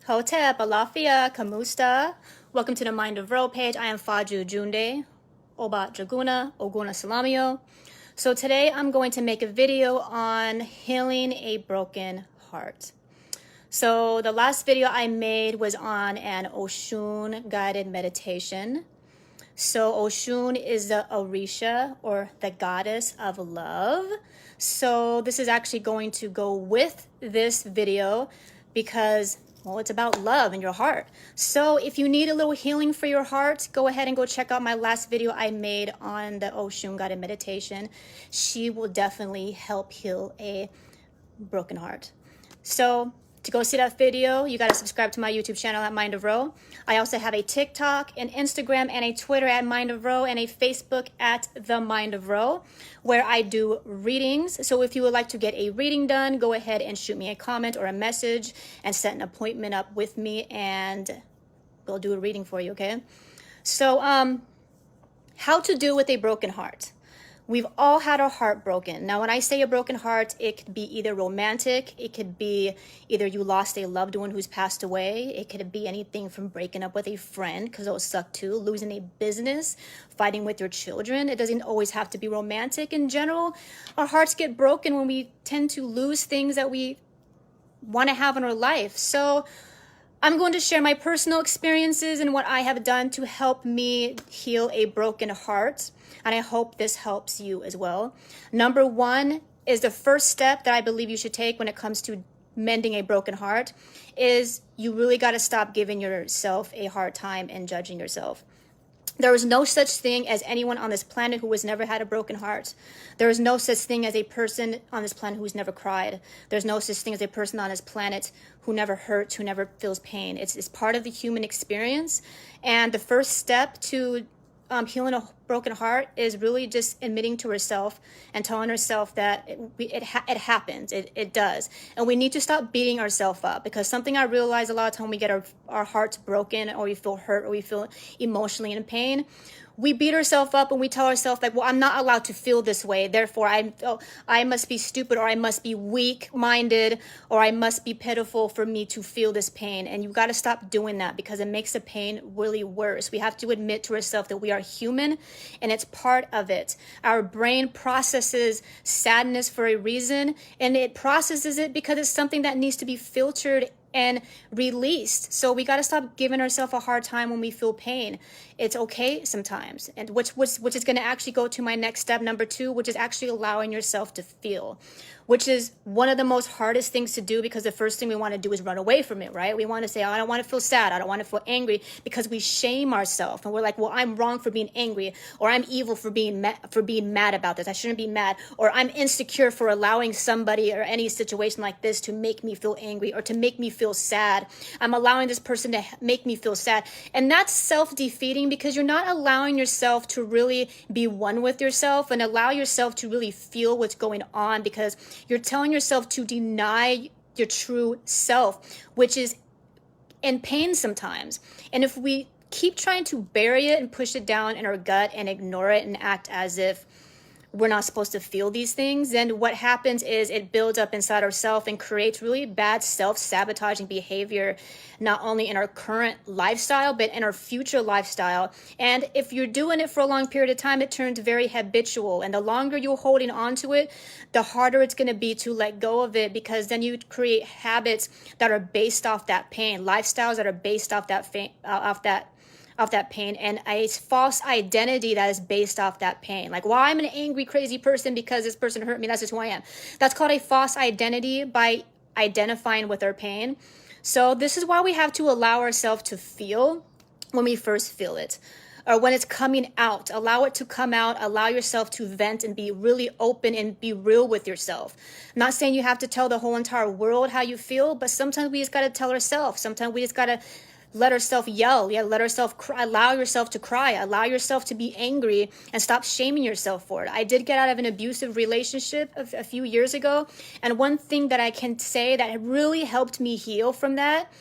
Hotep, Alafia, Kamusta. Welcome to the Mind of Ro page. I am Faju Junde, Oba Draguna, Oguna Salamio. So today I'm going to make a video on healing a broken heart. So the last video I made was on an Oshun guided meditation. So Oshun is the Orisha, or the goddess of love. So this is actually going to go with this video because, well, it's about love in your heart. So if you need a little healing for your heart, go ahead and go check out my last video I made on the Oshun guided meditation. She will definitely help heal a broken heart. So to go see that video, you got to subscribe to my YouTube channel at Mind of Ro. I also have a TikTok, an Instagram, and a Twitter at Mind of Ro, and a Facebook at The Mind of Ro, where I do readings. So if you would like to get a reading done, go ahead and shoot me a comment or a message and set an appointment up with me, and we'll do a reading for you, okay? So, how to deal with a broken heart. We've all had our heart broken. Now, when I say a broken heart, it could be either romantic, it could be either you lost a loved one who's passed away, it could be anything from breaking up with a friend, because those suck too, losing a business, fighting with your children. It doesn't always have to be romantic. In general, our hearts get broken when we tend to lose things that we want to have in our life. So I'm going to share my personal experiences and what I have done to help me heal a broken heart. And I hope this helps you as well. Number one is the first step that I believe you should take when it comes to mending a broken heart is you really got to stop giving yourself a hard time and judging yourself. There is no such thing as anyone on this planet who has never had a broken heart. There is no such thing as a person on this planet who's never cried. There's no such thing as a person on this planet who never hurts, who never feels pain. It's part of the human experience. And the first step to healing a broken heart is really just admitting to herself and telling herself that it happens. It does. And we need to stop beating ourselves up, because something I realize a lot of time when we get our hearts broken, or we feel hurt, or we feel emotionally in pain, we beat ourselves up and we tell ourselves like, well, I'm not allowed to feel this way. Therefore, I must be stupid, or I must be weak-minded, or I must be pitiful for me to feel this pain. And you've got to stop doing that, because it makes the pain really worse. We have to admit to ourselves that we are human, and it's part of it. Our brain processes sadness for a reason, and it processes it because it's something that needs to be filtered and released. So we got to stop giving ourselves a hard time when we feel pain. It's okay sometimes. And which is going to actually go to my next step, number two, which is actually allowing yourself to feel, which is one of the most hardest things to do, because the first thing we want to do is run away from it, right? We want to say, oh, I don't want to feel sad, I don't want to feel angry, because we shame ourselves and we're like, well, I'm wrong for being angry, or I'm evil for being mad about this, I shouldn't be mad, or I'm insecure for allowing somebody or any situation like this to make me feel angry or to make me feel sad. I'm allowing this person to make me feel sad. And that's self-defeating, because you're not allowing yourself to really be one with yourself and allow yourself to really feel what's going on, because you're telling yourself to deny your true self, which is in pain sometimes. And if we keep trying to bury it and push it down in our gut and ignore it and act as if we're not supposed to feel these things, then what happens is it builds up inside ourselves and creates really bad self-sabotaging behavior, not only in our current lifestyle, but in our future lifestyle. And if you're doing it for a long period of time, it turns very habitual. And the longer you're holding on to it, the harder it's going to be to let go of it, because then you create habits that are based off that pain, lifestyles that are based off that pain, and a false identity that is based off that pain. Like, well, I'm an angry, crazy person because this person hurt me. That's just who I am. That's called a false identity by identifying with our pain. So this is why we have to allow ourselves to feel when we first feel it, or when it's coming out. Allow it to come out. Allow yourself to vent and be really open and be real with yourself. I'm not saying you have to tell the whole entire world how you feel, but sometimes we just got to tell ourselves. Sometimes we just got to let ourselves yell. Yeah, let ourselves cry. Allow yourself to cry. Allow yourself to be angry, and stop shaming yourself for it. I did get out of an abusive relationship a few years ago, and one thing that I can say that really helped me heal from that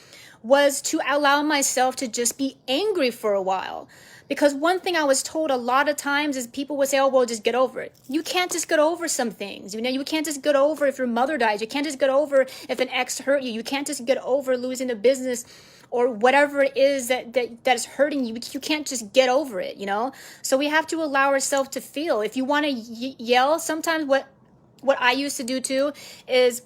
was to allow myself to just be angry for a while. Because one thing I was told a lot of times is people would say, oh, well, just get over it. You can't just get over some things. You know, you can't just get over if your mother dies. You can't just get over if an ex hurt you. You can't just get over losing a business or whatever it is that is hurting you. You can't just get over it, you know? So we have to allow ourselves to feel. If you want to yell, sometimes what I used to do too is,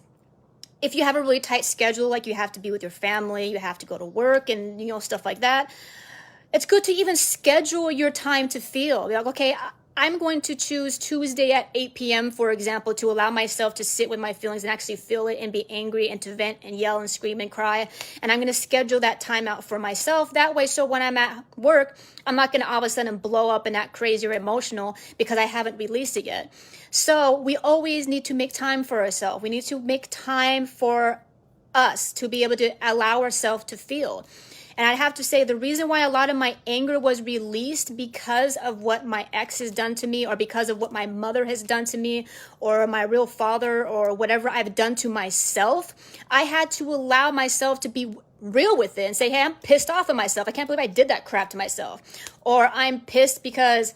if you have a really tight schedule, like you have to be with your family, you have to go to work and, you know, stuff like that, it's good to even schedule your time to feel. Be like, okay, I'm going to choose Tuesday at 8 p.m., for example, to allow myself to sit with my feelings and actually feel it and be angry and to vent and yell and scream and cry. And I'm going to schedule that time out for myself. That way, so when I'm at work, I'm not going to all of a sudden blow up and act crazy or emotional because I haven't released it yet. So we always need to make time for ourselves. We need to make time for us to be able to allow ourselves to feel. And I have to say, the reason why a lot of my anger was released because of what my ex has done to me, or because of what my mother has done to me, or my real father, or whatever I've done to myself, I had to allow myself to be real with it and say, hey, I'm pissed off at myself. I can't believe I did that crap to myself. Or I'm pissed because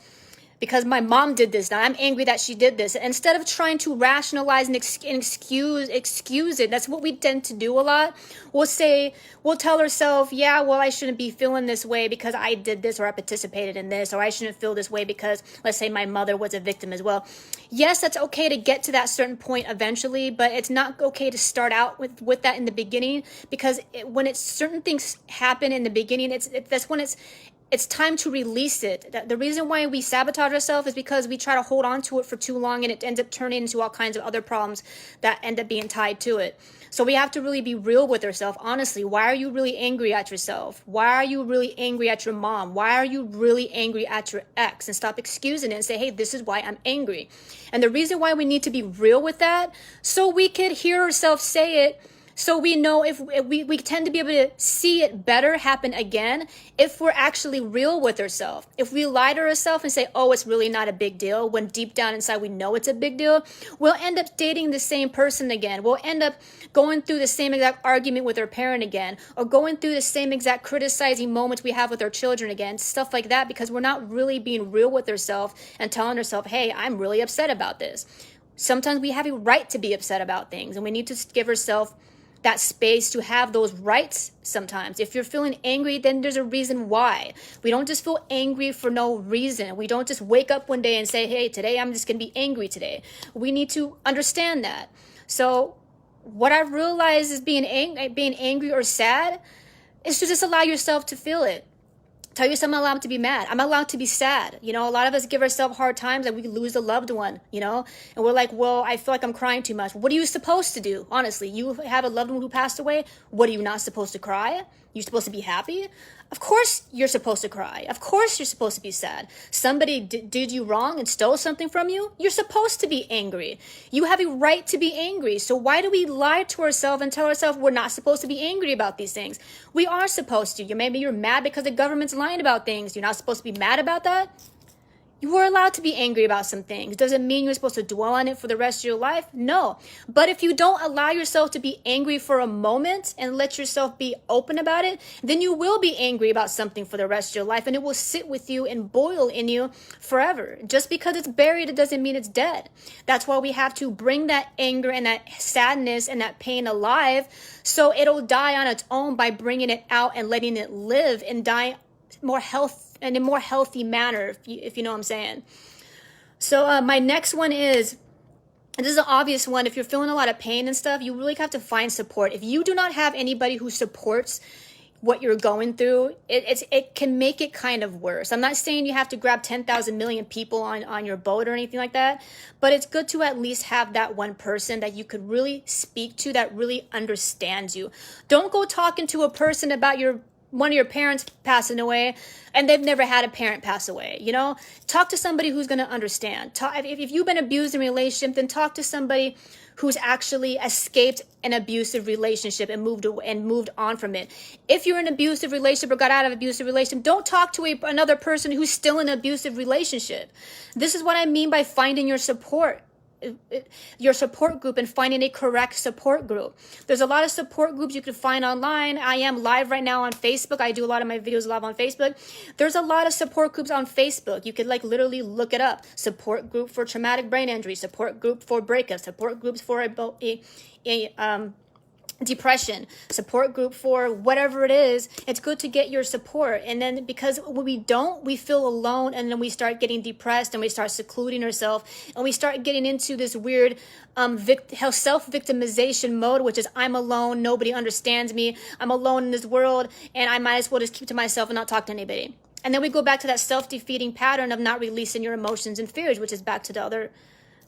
my mom did this. Now I'm angry that she did this. Instead of trying to rationalize and excuse it, that's what we tend to do a lot. We'll tell ourselves, yeah, well, I shouldn't be feeling this way because I did this, or I participated in this, or I shouldn't feel this way because, let's say, my mother was a victim as well. Yes, that's okay to get to that certain point eventually, but it's not okay to start out with that in the beginning, because when certain things happen in the beginning, that's when it's time to release it. The reason why we sabotage ourselves is because we try to hold on to it for too long, and it ends up turning into all kinds of other problems that end up being tied to it. So we have to really be real with ourselves. Honestly, why are you really angry at yourself? Why are you really angry at your mom? Why are you really angry at your ex? And stop excusing it and say, hey, this is why I'm angry. And the reason why we need to be real with that, so we could hear ourselves say it, so we know if we tend to be able to see it better happen again if we're actually real with ourselves. If we lie to ourselves and say, oh, it's really not a big deal, when deep down inside we know it's a big deal, we'll end up dating the same person again. We'll end up going through the same exact argument with our parent again, or going through the same exact criticizing moments we have with our children again, stuff like that, because we're not really being real with ourselves and telling ourselves, hey, I'm really upset about this. Sometimes we have a right to be upset about things, and we need to give ourselves that space to have those rights sometimes. If you're feeling angry, then there's a reason why. We don't just feel angry for no reason. We don't just wake up one day and say, hey, today I'm just going to be angry today. We need to understand that. So what I've realized is being angry or sad is to just allow yourself to feel it. Tell yourself I'm allowed to be mad. I'm allowed to be sad. You know, a lot of us give ourselves hard times, like we lose a loved one, you know, and we're like, well, I feel like I'm crying too much. What are you supposed to do? Honestly, you have a loved one who passed away. What are you not supposed to cry? You're supposed to be happy? Of course you're supposed to cry. Of course you're supposed to be sad. Somebody did you wrong and stole something from you? You're supposed to be angry. You have a right to be angry. So why do we lie to ourselves and tell ourselves we're not supposed to be angry about these things? We are supposed to. Maybe you're mad because the government's lying about things. You're not supposed to be mad about that? You are allowed to be angry about some things. Does it mean you're supposed to dwell on it for the rest of your life? No. But if you don't allow yourself to be angry for a moment and let yourself be open about it, then you will be angry about something for the rest of your life, and it will sit with you and boil in you forever. Just because it's buried, it doesn't mean it's dead. That's why we have to bring that anger and that sadness and that pain alive, so it'll die on its own by bringing it out and letting it live and die in a more healthy manner, if you know what I'm saying. So my next one is, and this is an obvious one, if you're feeling a lot of pain and stuff, you really have to find support. If you do not have anybody who supports what you're going through, it can make it kind of worse. I'm not saying you have to grab 10,000 million people on your boat or anything like that, but it's good to at least have that one person that you could really speak to that really understands you. Don't go talking to a person about one of your parents passing away and they've never had a parent pass away. You know, talk to somebody who's going to understand. If you've been abused in a relationship, then talk to somebody who's actually escaped an abusive relationship and moved on from it. If you're in an abusive relationship or got out of an abusive relationship, don't talk to another person who's still in an abusive relationship. This is what I mean by finding your support. your support group and finding a correct support group. There's a lot of support groups you can find online. I am live right now on Facebook. I do a lot of my videos live on Facebook. There's a lot of support groups on Facebook. You could like literally look it up. Support group for traumatic brain injury, support group for breakups, support groups for depression, support group for whatever it is. It's good to get your support. And then because when we don't, we feel alone, and then we start getting depressed and we start secluding ourselves, and we start getting into this weird self-victimization mode, which is I'm alone, nobody understands me, I'm alone in this world, and I might as well just keep to myself and not talk to anybody. And then we go back to that self-defeating pattern of not releasing your emotions and fears, which is back to the other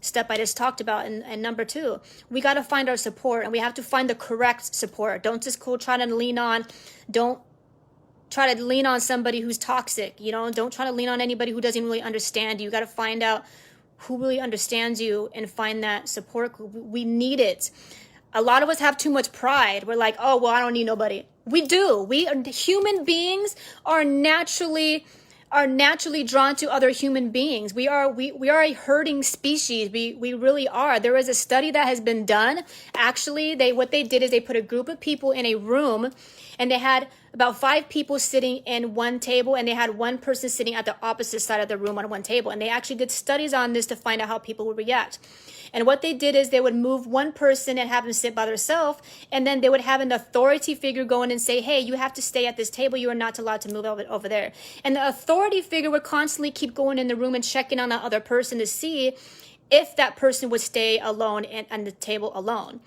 step I just talked about. And number 2, we got to find our support, and we have to find the correct support. Don't just go try to lean on, don't try to lean on somebody who's toxic, you know, don't try to lean on anybody who doesn't really understand you. You got to find out who really understands you and find that support group. We need it. A lot of us have too much pride. We're like, oh, well, I don't need nobody. We do. Human beings are naturally drawn to other human beings. We are a herding species. We really are. There is a study that has been done. Actually, what they did is they put a group of people in a room, and they had about 5 people sitting in one table, and they had one person sitting at the opposite side of the room on one table. And they actually did studies on this to find out how people would react. And what they did is they would move one person and have them sit by themselves, and then they would have an authority figure go in and say, hey, you have to stay at this table. You are not allowed to move over there. And the authority figure would constantly keep going in the room and checking on that other person to see if that person would stay alone and the table alone.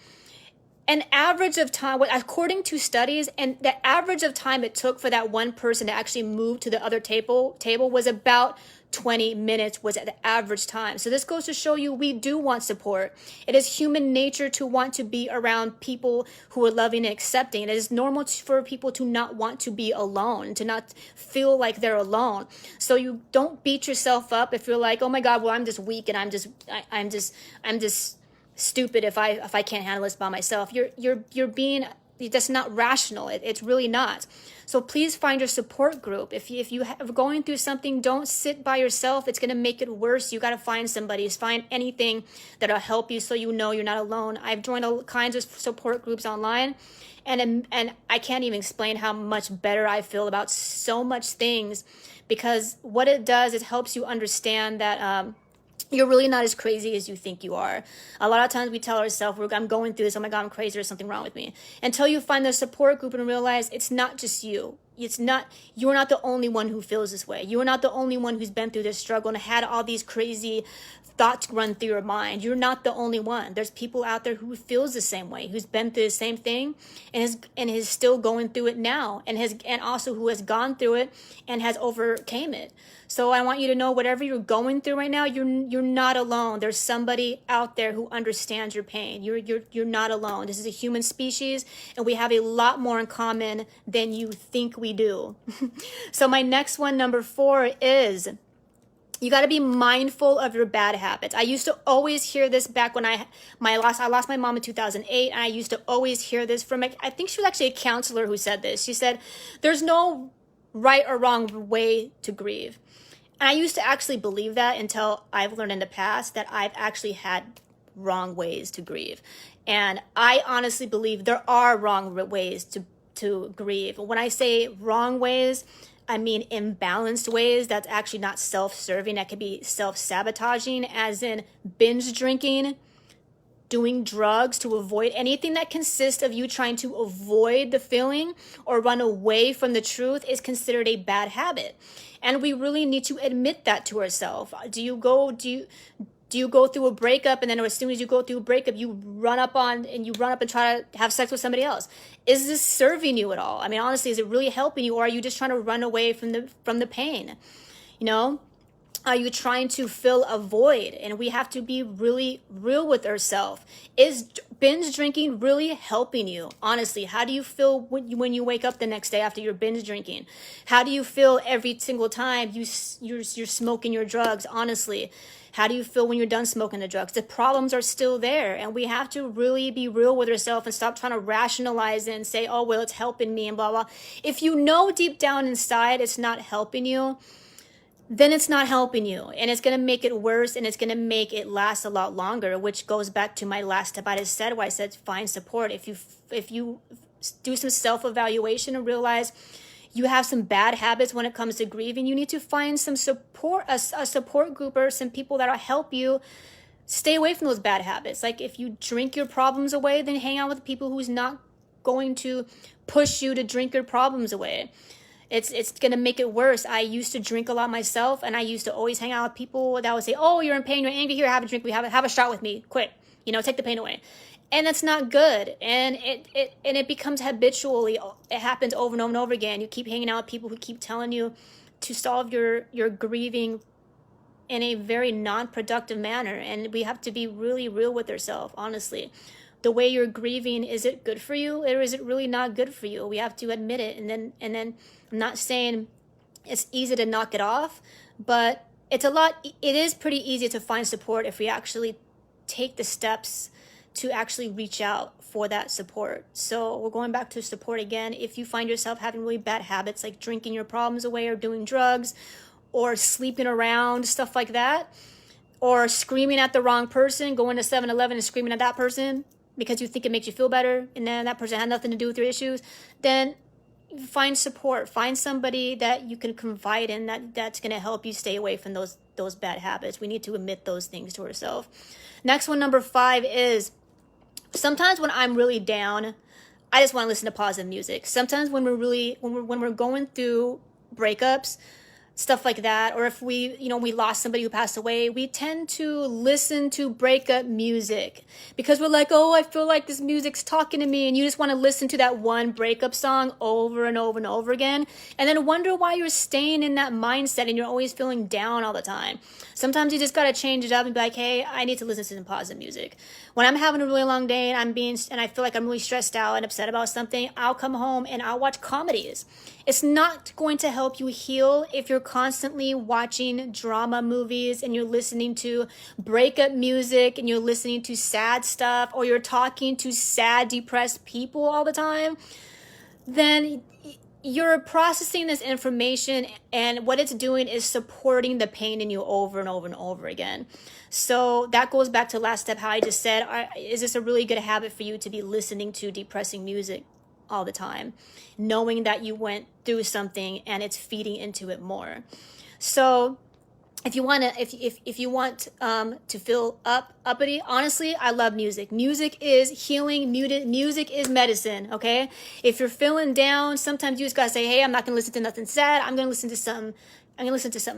An average of time, according to studies, and the average of time it took for that one person to actually move to the other table was about 20 minutes was the average time. So this goes to show you we do want support. It is human nature to want to be around people who are loving and accepting. It is normal for people to not want to be alone, to not feel like they're alone. So you don't beat yourself up if you're like, oh my God, well, I'm just weak and I'm just stupid if I can't handle this by myself. You're being, that's not rational. It's really not. So please find your support group. If you are going through something, don't sit by yourself. It's going to make it worse. You got to find somebody. Find anything that'll help you so you know you're not alone. I've joined all kinds of support groups online, and I can't even explain how much better I feel about so much things, because what it does is helps you understand that you're really not as crazy as you think you are. A lot of times we tell ourselves, I'm going through this, oh my God, I'm crazy, there's something wrong with me. Until you find the support group and realize it's not just you. You're not the only one who feels this way. You're not the only one who's been through this struggle and had all these crazy thoughts run through your mind. You're not the only one. There's people out there who feels the same way, who's been through the same thing and is still going through it now, and also who has gone through it and has overcame it. So I want you to know, whatever you're going through right now, you're not alone. There's somebody out there who understands your pain. You're not alone. This is a human species, and we have a lot more in common than you think we do. So my next one, number 4, is you got to be mindful of your bad habits. I used to always hear this back when I lost my mom in 2008, and I used to always hear this from, I think she was actually a counselor who said this. She said, there's no right or wrong way to grieve. And I used to actually believe that until I've learned in the past that I've actually had wrong ways to grieve. And I honestly believe there are wrong ways to grieve. When I say wrong ways, I mean imbalanced ways. That's actually not self-serving. That could be self-sabotaging, as in binge drinking, doing drugs to avoid anything that consists of you trying to avoid the feeling or run away from the truth is considered a bad habit. And we really need to admit that to ourselves. Do you go through a breakup, and then as soon as you go through a breakup, you run up and try to have sex with somebody else? Is this serving you at all? I mean, honestly, is it really helping you, or are you just trying to run away from the pain? You know? Are you trying to fill a void? And we have to be really real with ourselves. Is binge drinking really helping you? Honestly, how do you feel when you wake up the next day after you're binge drinking? How do you feel every single time you're smoking your drugs? Honestly, how do you feel when you're done smoking the drugs? The problems are still there, and we have to really be real with ourselves and stop trying to rationalize it and say, oh, well, it's helping me and blah, blah. If you know deep down inside it's not helping you, then it's not helping you, and it's going to make it worse, and it's going to make it last a lot longer, which goes back to my last step I just said, where I said find support. If you do some self-evaluation and realize you have some bad habits when it comes to grieving, you need to find some support, a support group or some people that'll help you stay away from those bad habits. Like if you drink your problems away, then hang out with people who's not going to push you to drink your problems away. It's going to make it worse. I used to drink a lot myself, and I used to always hang out with people that would say, oh, you're in pain, you're angry, here, have a drink, have a shot with me, quick, take the pain away. And that's not good. And it becomes habitually, it happens over and over and over again. You keep hanging out with people who keep telling you to solve your grieving in a very non-productive manner. And we have to be really real with ourselves, honestly. The way you're grieving, is it good for you, or is it really not good for you? We have to admit it. And then I'm not saying it's easy to knock it off, but it is pretty easy to find support if we actually take the steps to actually reach out for that support. So we're going back to support again. If you find yourself having really bad habits like drinking your problems away, or doing drugs, or sleeping around, stuff like that, or screaming at the wrong person, going to 7-Eleven and screaming at that person because you think it makes you feel better, and then that person had nothing to do with your issues, then find support. Find somebody that you can confide in, that's going to help you stay away from those bad habits. We need to admit those things to ourselves. Next one, number 5, is sometimes when I'm really down, I just want to listen to positive music. Sometimes when we're going through breakups, stuff like that, or if we lost somebody who passed away, we tend to listen to breakup music because we're like, oh, I feel like this music's talking to me, and you just want to listen to that one breakup song over and over and over again, and then wonder why you're staying in that mindset and you're always feeling down all the time. Sometimes you just got to change it up and be like, hey, I need to listen to some positive music. When I'm having a really long day and I feel like I'm really stressed out and upset about something, I'll come home and I'll watch comedies. It's not going to help you heal if you're constantly watching drama movies and you're listening to breakup music and you're listening to sad stuff, or you're talking to sad, depressed people all the time. Then you're processing this information, and what it's doing is supporting the pain in you over and over and over again. So that goes back to last step, how I just said, is this a really good habit for you to be listening to depressing music all the time, knowing that you went through something and it's feeding into it more? So if you want to feel uppity, honestly, I love music. Music is healing. Music is medicine. Okay. If you're feeling down, sometimes you just gotta say, hey, I'm not gonna listen to nothing sad. I'm gonna listen to something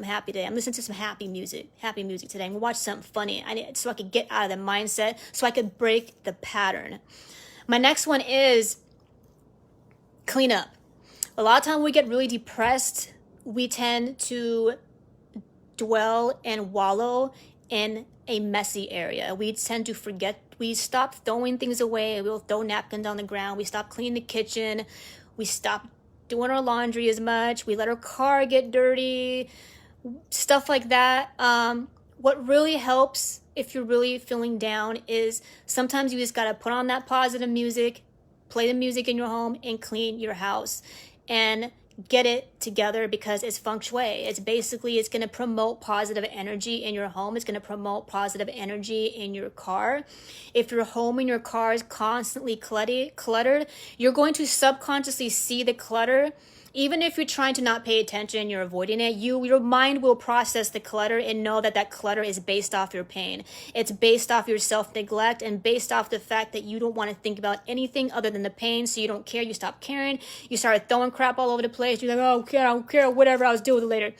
happy today. I'm listening to some happy music today. I'm gonna watch something funny. So I could get out of the mindset, so I could break the pattern. My next one is clean up. A lot of time we get really depressed, we tend to dwell and wallow in a messy area. We tend to forget. We stop throwing things away. We'll throw napkins on the ground. We stop cleaning the kitchen. We stop doing our laundry as much. We let our car get dirty, stuff like that. What really helps if you're really feeling down is sometimes you just got to put on that positive music, play the music in your home, and clean your house and get it together, because it's feng shui. It's going to promote positive energy in your home. It's going to promote positive energy in your car. If your home and your car is constantly cluttered, you're going to subconsciously see the clutter. Even if you're trying to not pay attention, you're avoiding it, your mind will process the clutter and know that clutter is based off your pain. It's based off your self-neglect and based off the fact that you don't want to think about anything other than the pain, so you don't care. You stop caring. You start throwing crap all over the place. You're like, oh, I don't care, whatever, I'll deal with it later.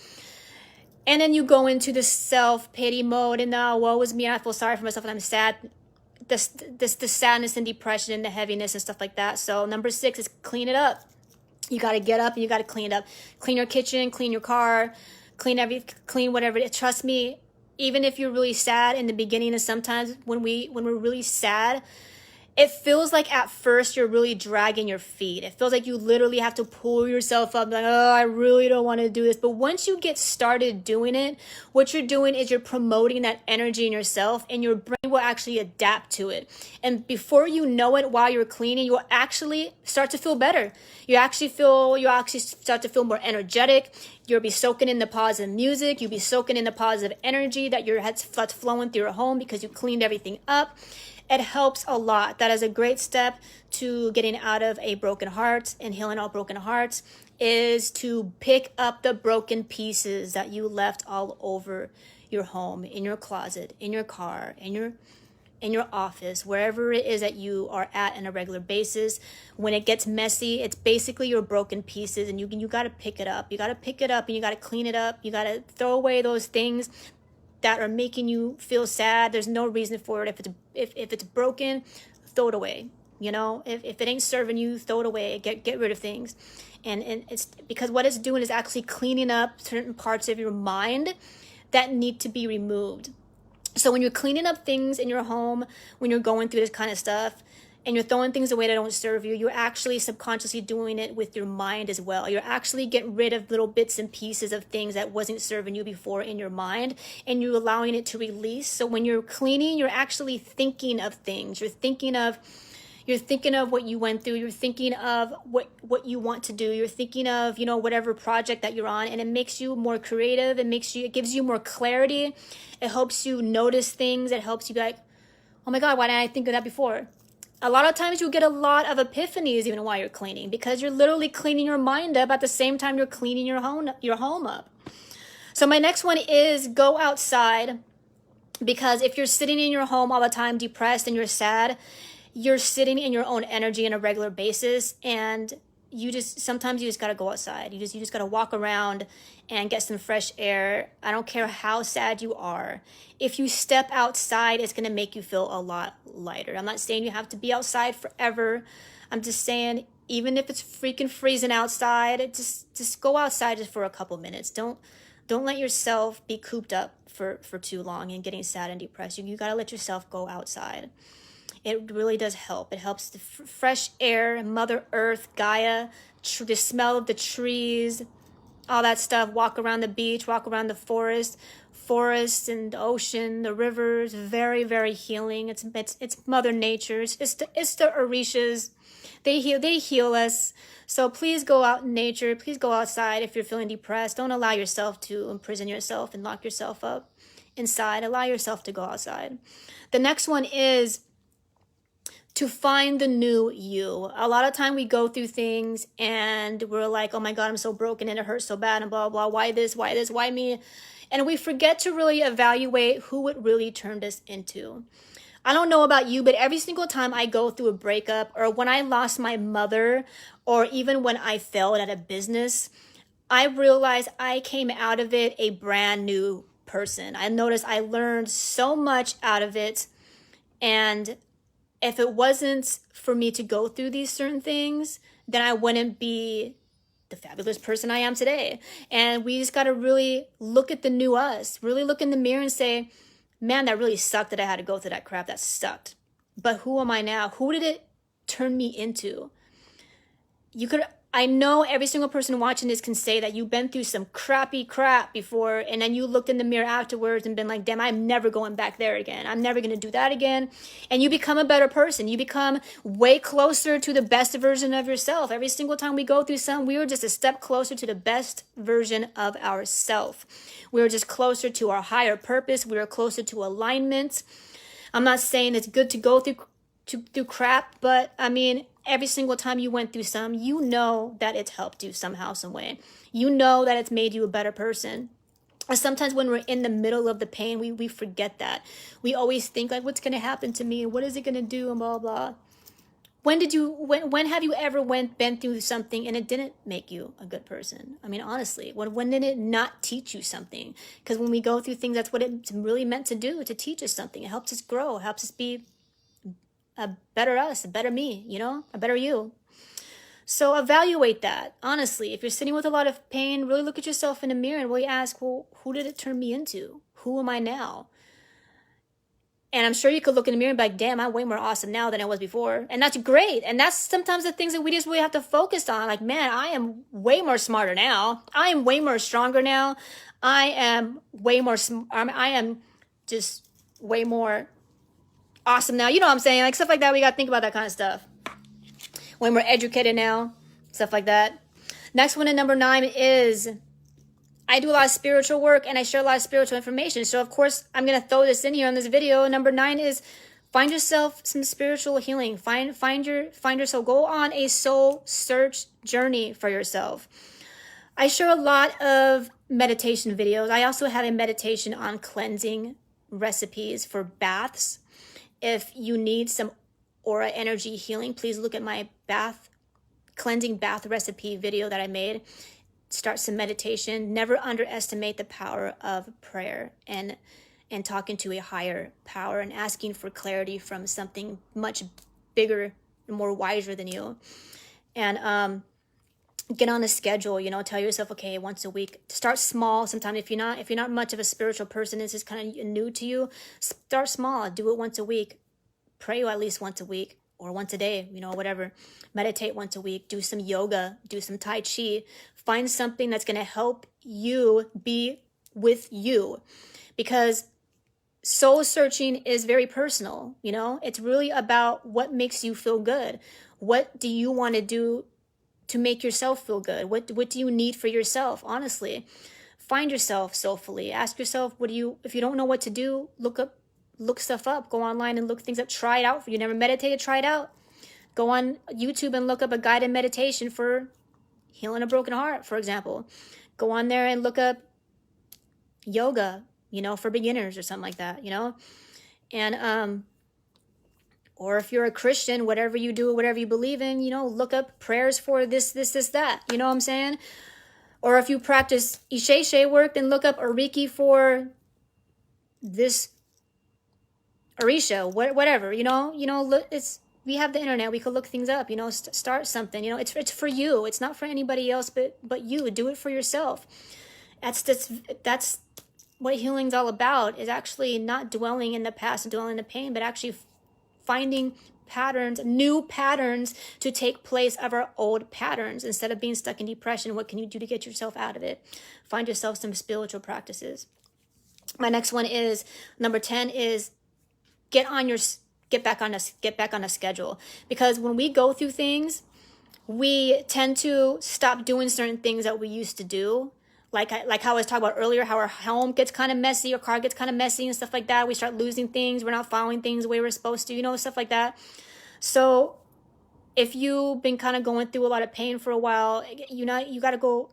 And then you go into the self-pity mode, and now, woe is me, I feel sorry for myself, and I'm sad. The sadness and depression and the heaviness and stuff like that. So number 6 is clean it up. You got to get up and you got to clean it up. Clean your kitchen, clean your car, clean whatever. Trust me, even if you're really sad in the beginning, and sometimes when we're really sad, it feels like at first you're really dragging your feet. It feels like you literally have to pull yourself up, like, oh, I really don't want to do this. But once you get started doing it, what you're doing is you're promoting that energy in yourself, and your brain will actually adapt to it. And before you know it, while you're cleaning, you'll actually start to feel better. You actually start to feel more energetic. You'll be soaking in the positive music. You'll be soaking in the positive energy that's flowing through your home because you cleaned everything up. It helps a lot. That is a great step to getting out of a broken heart and healing all broken hearts, is to pick up the broken pieces that you left all over your home, in your closet, in your car, in your office, wherever it is that you are at on a regular basis. When it gets messy, it's basically your broken pieces, and you got to pick it up. You got to pick it up, and you got to clean it up. You got to throw away those things that are making you feel sad. There's no reason for it. If it's broken, throw it away. You know, if it ain't serving you, throw it away. Get rid of things. And it's because what it's doing is actually cleaning up certain parts of your mind that need to be removed. So when you're cleaning up things in your home, when you're going through this kind of stuff, and you're throwing things away that don't serve you, you're actually subconsciously doing it with your mind as well. You're actually getting rid of little bits and pieces of things that wasn't serving you before in your mind, and you're allowing it to release. So when you're cleaning, you're actually thinking of things. You're thinking of what you went through. You're thinking of what you want to do. You're thinking of, whatever project that you're on, and it makes you more creative. It gives you more clarity. It helps you notice things. It helps you be like, oh my God, why didn't I think of that before? A lot of times you'll get a lot of epiphanies even while you're cleaning, because you're literally cleaning your mind up at the same time you're cleaning your home up. So my next one is go outside, because if you're sitting in your home all the time depressed and you're sad, you're sitting in your own energy on a regular basis, and sometimes you just got to go outside. You just got to walk around and get some fresh air. I don't care how sad you are. If you step outside, it's going to make you feel a lot lighter. I'm not saying you have to be outside forever. I'm just saying, even if it's freaking freezing outside, just go outside just for a couple minutes. Don't let yourself be cooped up for too long and getting sad and depressed. You got to let yourself go outside. It really does help. It helps the fresh air, Mother Earth, Gaia, the smell of the trees, all that stuff. Walk around the beach, walk around the forest and the ocean, the rivers. Very, very healing. It's Mother Nature. It's the Orishas. They heal us. So please go out in nature. Please go outside if you're feeling depressed. Don't allow yourself to imprison yourself and lock yourself up inside. Allow yourself to go outside. The next one is to find the new you. A lot of time we go through things and we're like, oh my God, I'm so broken and it hurts so bad and blah, blah, why this, why me? And we forget to really evaluate who it really turned us into. I don't know about you, but every single time I go through a breakup, or when I lost my mother, or even when I failed at a business, I realized I came out of it a brand new person. I noticed I learned so much out of it, and if it wasn't for me to go through these certain things, then I wouldn't be the fabulous person I am today. And we just got to really look at the new us, really look in the mirror and say, man, that really sucked that I had to go through that crap. That sucked. But who am I now? Who did it turn me into? I know every single person watching this can say that you've been through some crappy crap before, and then you looked in the mirror afterwards and been like, damn, I'm never going back there again. I'm never going to do that again. And you become a better person. You become way closer to the best version of yourself. Every single time we go through something, we are just a step closer to the best version of ourselves. We are just closer to our higher purpose. We are closer to alignment. I'm not saying it's good to go through crap, but I mean, every single time you went through some, you know that it's helped you somehow, some way. You know that it's made you a better person. Or sometimes when we're in the middle of the pain, we forget that. We always think like, what's going to happen to me? What is it going to do? And blah, blah. When have you ever been through something and it didn't make you a good person? I mean, honestly, when did it not teach you something? Because when we go through things, that's what it's really meant to do, to teach us something. It helps us grow. It helps us be a better us, a better me, a better you. So evaluate that. Honestly, if you're sitting with a lot of pain, really look at yourself in the mirror and really ask, well, who did it turn me into? Who am I now? And I'm sure you could look in the mirror and be like, damn, I'm way more awesome now than I was before. And that's great. And that's sometimes the things that we just really have to focus on. Like, man, I am way more smarter now. I am way more stronger now. I am way more, I am just way more awesome now. You know what I'm saying? Like, stuff like that. We got to think about that kind of stuff. Way more educated now. Stuff like that. Next one at number 9 is, I do a lot of spiritual work and I share a lot of spiritual information. So of course, I'm going to throw this in here on this video. Number 9 is find yourself some spiritual healing. Find yourself. Go on a soul search journey for yourself. I share a lot of meditation videos. I also have a meditation on cleansing recipes for baths. If you need some aura energy healing, please look at my cleansing bath recipe video that I made. Start some meditation. Never underestimate the power of prayer and talking to a higher power and asking for clarity from something much bigger and more wiser than you. And get on a schedule, you know, tell yourself, okay, once a week. Start small. Sometimes if you're not much of a spiritual person, this is kind of new to you, start small. Do it once a week. Pray at least once a week or once a day, you know, whatever. Meditate once a week. Do some yoga. Do some Tai Chi. Find something that's going to help you be with you, because soul searching is very personal. You know, it's really about what makes you feel good. What do you want to do to make yourself feel good? What do you need for yourself? Honestly, find yourself soulfully. Ask yourself, if you don't know what to do, look stuff up. Go online and look things up. Try it out. If you never meditated, try it out. Go on YouTube and look up a guided meditation for healing a broken heart, for example. Go on there and look up yoga, you know, for beginners or something like that, you know. And or if you're a Christian, whatever you do, whatever you believe in, you know, look up prayers for this, that. You know what I'm saying? Or if you practice Ishe work, then look up Ariki for this Orisha, whatever, you know, we have the internet. We could look things up, you know, start something, you know, it's for you. It's not for anybody else, but you do it for yourself. That's what healing's all about, is actually not dwelling in the past and dwelling in the pain, but actually finding new patterns to take place of our old patterns. Instead of being stuck in depression, what can you do to get yourself out of it? Find yourself some spiritual practices. My next one is number 10 is get back on a schedule. Because when we go through things, we tend to stop doing certain things that we used to do. Like how I was talking about earlier, how our home gets kind of messy, our car gets kind of messy and stuff like that. We start losing things. We're not following things the way we're supposed to, you know, stuff like that. So if you've been kind of going through a lot of pain for a while, you got to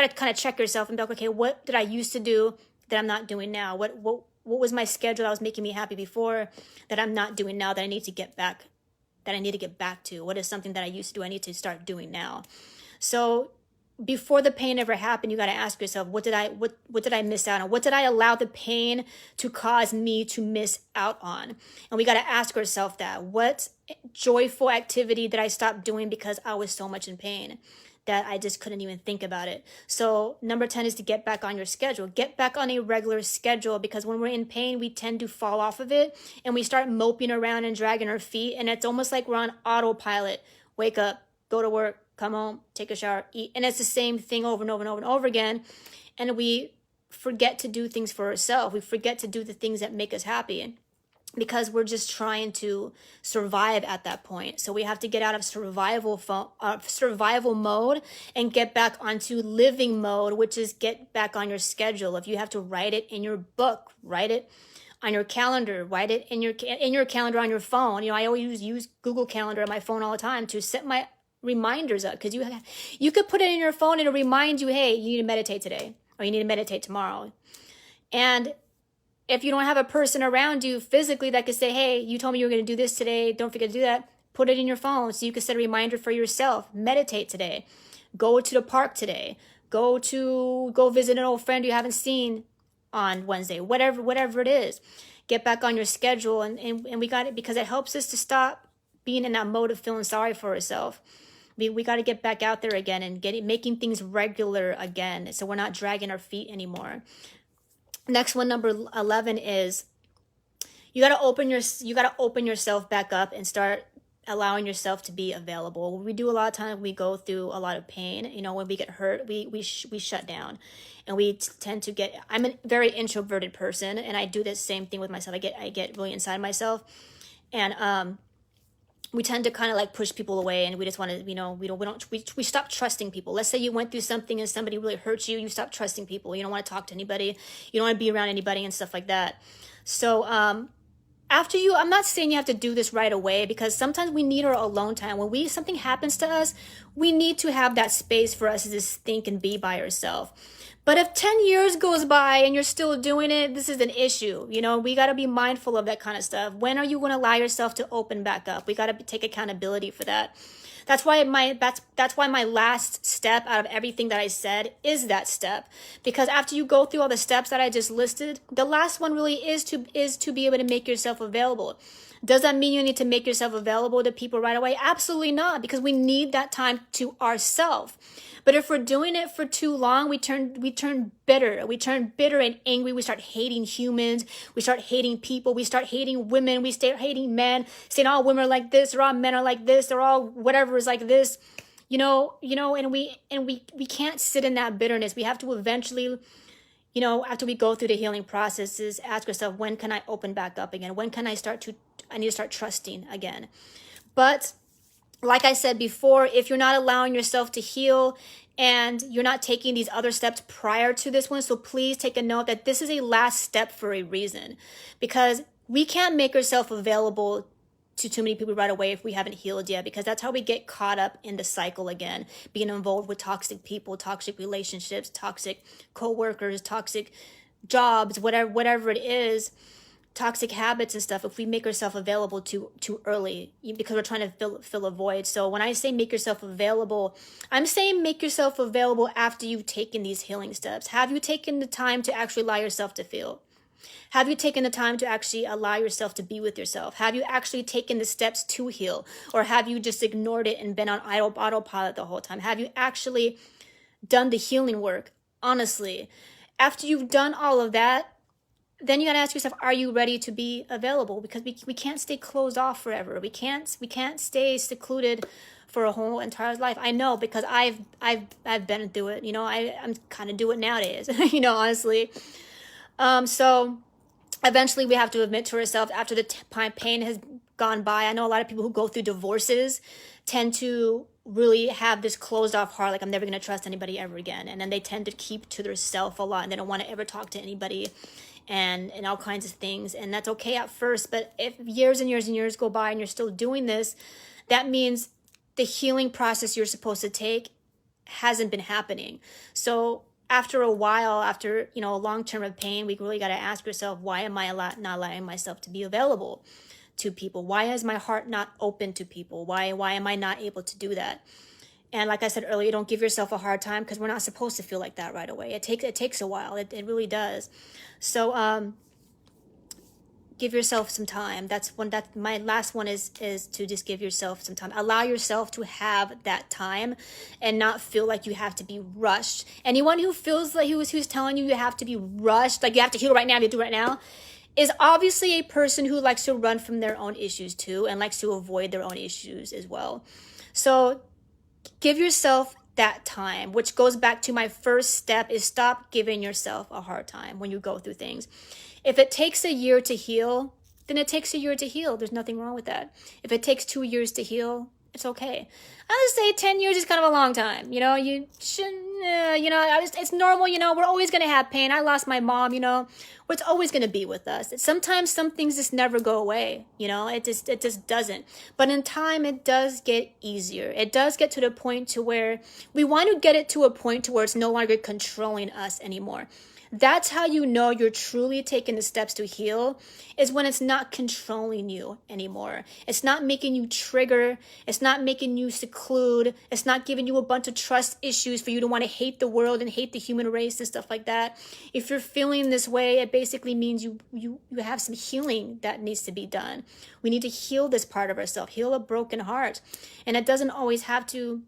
kind of check yourself and be like, okay, what did I used to do that I'm not doing now? What was my schedule that was making me happy before that I'm not doing now, that I need to get back to? What is something that I used to do I need to start doing now? So before the pain ever happened, you got to ask yourself, what did I miss out on? What did I allow the pain to cause me to miss out on? And we got to ask ourselves that. What joyful activity did I stop doing because I was so much in pain that I just couldn't even think about it? So number 10 is to get back on your schedule. Get back on a regular schedule, because when we're in pain, we tend to fall off of it and we start moping around and dragging our feet. And it's almost like we're on autopilot. Wake up, go to work, come home, take a shower, eat. And it's the same thing over and over and over and over again. And we forget to do things for ourselves. We forget to do the things that make us happy, because we're just trying to survive at that point. So we have to get out of survival mode and get back onto living mode, which is get back on your schedule. If you have to write it in your book, write it on your calendar, write it in your calendar on your phone. You know, I always use Google Calendar on my phone all the time to set my reminders up, because you could put it in your phone and it'll remind you, hey, you need to meditate today, or you need to meditate tomorrow. And if you don't have a person around you physically that could say, hey, you told me you were going to do this today, don't forget to do that, put it in your phone so you can set a reminder for yourself. Meditate today. Go to the park today. Go visit an old friend you haven't seen on Wednesday. Whatever it is. Get back on your schedule, and we got it, because it helps us to stop being in that mode of feeling sorry for ourselves. We got to get back out there again and making things regular again, so we're not dragging our feet anymore. Next one, number 11, is you got to open yourself back up and start allowing yourself to be available. We do a lot of times, we go through a lot of pain. You know, when we get hurt, we shut down, and we tend to get. I'm a very introverted person, and I do the same thing with myself. I get really inside myself, and we tend to kind of like push people away, and we just want to, you know, we stop trusting people. Let's say you went through something and somebody really hurt you. You stop trusting people. You don't want to talk to anybody. You don't want to be around anybody and stuff like that. So after you, I'm not saying you have to do this right away, because sometimes we need our alone time. When something happens to us, we need to have that space for us to just think and be by ourselves. But if 10 years goes by and you're still doing it, this is an issue. You know, we got to be mindful of that kind of stuff. When are you going to allow yourself to open back up? We got to take accountability for that. That's why my last step out of everything that I said is that step. Because after you go through all the steps that I just listed, the last one really is to be able to make yourself available. Does that mean you need to make yourself available to people right away? Absolutely not, because we need that time to ourselves. But if we're doing it for too long, we turn bitter. We turn bitter and angry. We start hating humans. We start hating people. We start hating women. We start hating men, saying all women are like this, or all men are like this, or all whatever is like this. You know, and we can't sit in that bitterness. We have to eventually, you know, after we go through the healing processes, ask ourselves, when can I open back up again? When can I need to start trusting again? But like I said before, if you're not allowing yourself to heal and you're not taking these other steps prior to this one, so please take a note that this is a last step for a reason, because we can't make ourselves available to too many people right away if we haven't healed yet, because that's how we get caught up in the cycle again, being involved with toxic people, toxic relationships, toxic co-workers, toxic jobs, whatever it is, toxic habits and stuff. If we make ourselves available too early, because we're trying to fill a void. So when I say make yourself available, I'm saying make yourself available after you've taken these healing steps. Have you taken the time to actually allow yourself to feel? Have you taken the time to actually allow yourself to be with yourself? Have you actually taken the steps to heal? Or have you just ignored it and been on autopilot the whole time? Have you actually done the healing work? Honestly, after you've done all of that, then you got to ask yourself, are you ready to be available? Because we can't stay closed off forever. We can't stay secluded for a whole entire life. I know, because I've been through it. You know, I'm kind of do it nowadays, you know, honestly. So eventually we have to admit to ourselves, after the pain has gone by. I know a lot of people who go through divorces tend to really have this closed off heart, like I'm never going to trust anybody ever again. And then they tend to keep to themselves a lot, and they don't want to ever talk to anybody, and all kinds of things. And that's okay at first, but if years and years and years go by and you're still doing this, that means the healing process you're supposed to take hasn't been happening. So after a while, after, you know, a long term of pain, we really got to ask yourself, why am I not allowing myself to be available to people? Why is my heart not open to people? Why am I not able to do that? And like I said earlier, don't give yourself a hard time, because we're not supposed to feel like that right away. It takes a while. It really does. So give yourself some time. That's my last one is to just give yourself some time. Allow yourself to have that time and not feel like you have to be rushed. Anyone who feels like who's telling you have to be rushed, like you have to heal right now, you have to do it right now, is obviously a person who likes to run from their own issues too, and likes to avoid their own issues as well. So give yourself that time, which goes back to my first step, is stop giving yourself a hard time when you go through things. If it takes a year to heal, then it takes a year to heal. There's nothing wrong with that. If it takes 2 years to heal, it's okay. I would say 10 years is kind of a long time. You know, you shouldn't, it's normal. You know, we're always going to have pain. I lost my mom, you know, it's always going to be with us. Sometimes some things just never go away. You know, it just doesn't. But in time, it does get easier. It does get to the point to where we want to get it to a point to where it's no longer controlling us anymore. That's how you know you're truly taking the steps to heal, is when it's not controlling you anymore. It's not making you trigger. It's not making you seclude. It's not giving you a bunch of trust issues for you to want to hate the world and hate the human race and stuff like that. If you're feeling this way, it basically means you have some healing that needs to be done. We need to heal this part of ourselves, heal a broken heart. And it doesn't always have to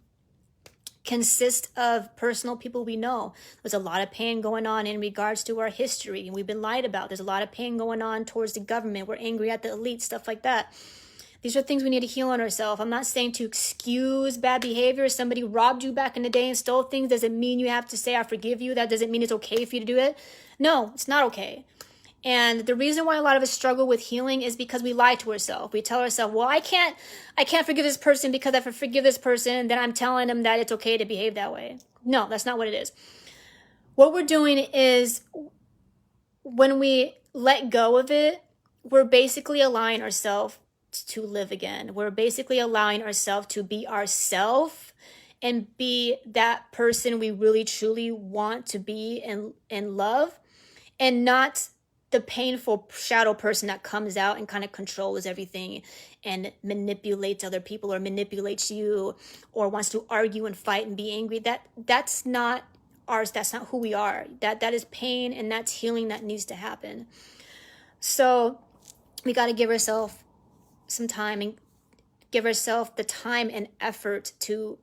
consist of personal people we know. There's a lot of pain going on in regards to our history, and we've been lied about. There's a lot of pain going on towards the government. We're angry at the elite, stuff like that. These are things we need to heal on ourselves. I'm not saying to excuse bad behavior. If somebody robbed you back in the day and stole things, doesn't mean you have to say, I forgive you. That doesn't mean it's okay for you to do it. No, it's not okay. And the reason why a lot of us struggle with healing is because we lie to ourselves. We tell ourselves, well, I can't forgive this person because if I forgive this person, then I'm telling them that it's okay to behave that way. No, that's not what it is. What we're doing is when we let go of it, we're basically allowing ourselves to live again. We're basically allowing ourselves to be ourselves and be that person we really truly want to be and love, and not the painful shadow person that comes out and kind of controls everything and manipulates other people or manipulates you or wants to argue and fight and be angry. That's not ours. That's not who we are. That is pain, and that's healing that needs to happen. So we got to give ourselves some time and give ourselves the time and effort to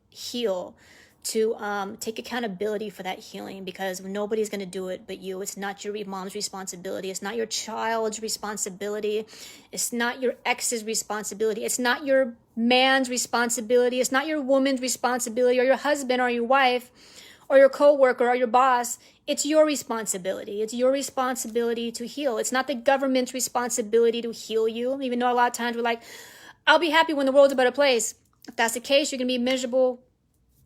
heal, to take accountability for that healing, because nobody's going to do it but you. It's not your mom's responsibility. It's not your child's responsibility. It's not your ex's responsibility. It's not your man's responsibility. It's not your woman's responsibility, or your husband or your wife or your coworker or your boss. It's your responsibility. It's your responsibility to heal. It's not the government's responsibility to heal you, even though a lot of times we're like, I'll be happy when the world's a better place. If that's the case, you're going to be miserable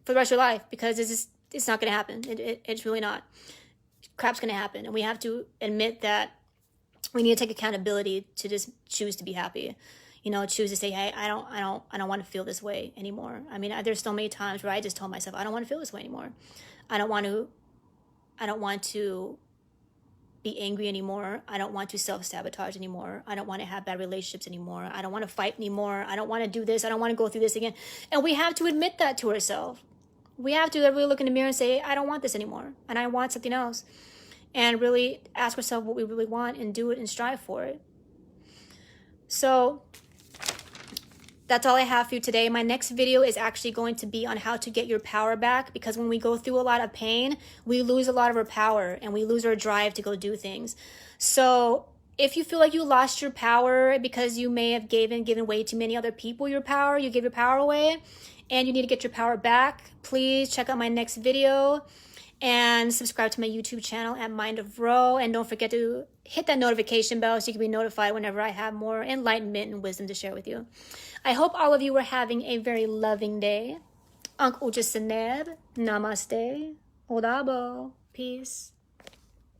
for the rest of your life, because it's not going to happen. It's really not. Crap's going to happen. And we have to admit that we need to take accountability to just choose to be happy. You know, choose to say, hey, I don't want to feel this way anymore. I mean, there's so many times where I just told myself, I don't want to feel this way anymore. I don't want to be angry anymore. I don't want to self-sabotage anymore. I don't want to have bad relationships anymore. I don't want to fight anymore. I don't want to do this. I don't want to go through this again. And we have to admit that to ourselves. We have to really look in the mirror and say, I don't want this anymore, and I want something else. And really ask ourselves what we really want and do it and strive for it. So that's all I have for you today. My next video is actually going to be on how to get your power back, because when we go through a lot of pain, we lose a lot of our power and we lose our drive to go do things. So if you feel like you lost your power because you may have given way to many other people your power, you gave your power away, and you need to get your power back, please check out my next video and subscribe to my YouTube channel at Mind of Ro. And don't forget to hit that notification bell so you can be notified whenever I have more enlightenment and wisdom to share with you. I hope all of you are having a very loving day. Uncle Jasaneb, Namaste, Odabo, peace.